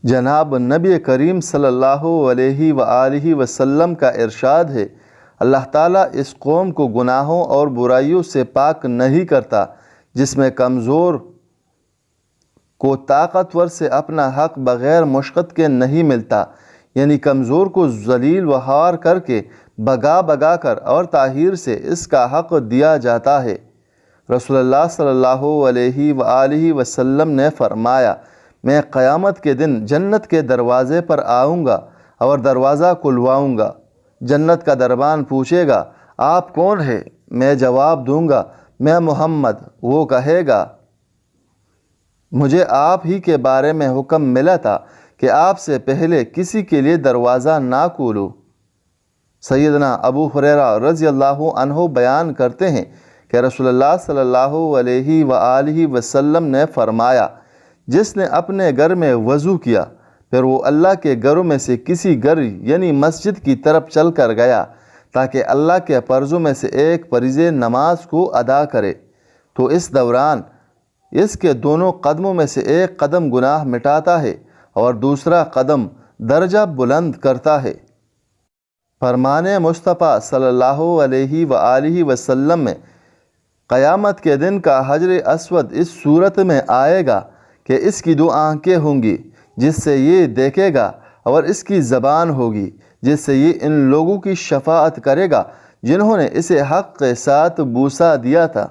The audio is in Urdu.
جناب نبی کریم صلی اللہ علیہ وآلہ وسلم کا ارشاد ہے، اللہ تعالیٰ اس قوم کو گناہوں اور برائیوں سے پاک نہیں کرتا جس میں کمزور کو طاقتور سے اپنا حق بغیر مشقت کے نہیں ملتا، یعنی کمزور کو ذلیل و خوار کر کے بگا کر اور تاخیر سے اس کا حق دیا جاتا ہے۔ رسول اللہ صلی اللہ علیہ وآلہ وسلم نے فرمایا، میں قیامت کے دن جنت کے دروازے پر آؤں گا اور دروازہ کھلواؤں گا۔ جنت کا دربان پوچھے گا، آپ کون ہے؟ میں جواب دوں گا، میں محمد۔ وہ کہے گا، مجھے آپ ہی کے بارے میں حکم ملا تھا کہ آپ سے پہلے کسی کے لیے دروازہ نہ کھولو۔ سیدنا ابو ہریرہ رضی اللہ عنہ بیان کرتے ہیں کہ رسول اللہ صلی اللہ علیہ وآلہ وسلم نے فرمایا، جس نے اپنے گھر میں وضو کیا پھر وہ اللہ کے گھروں میں سے کسی گھر یعنی مسجد کی طرف چل کر گیا تاکہ اللہ کے فرضوں میں سے ایک فریضہ نماز کو ادا کرے، تو اس دوران اس کے دونوں قدموں میں سے ایک قدم گناہ مٹاتا ہے اور دوسرا قدم درجہ بلند کرتا ہے۔ فرمان مصطفیٰ صلی اللہ علیہ وآلہ وسلم میں قیامت کے دن کا حجر اسود اس صورت میں آئے گا کہ اس کی 2 آنکھیں ہوں گی جس سے یہ دیکھے گا، اور اس کی زبان ہوگی جس سے یہ ان لوگوں کی شفاعت کرے گا جنہوں نے اسے حق کے ساتھ بوسہ دیا تھا۔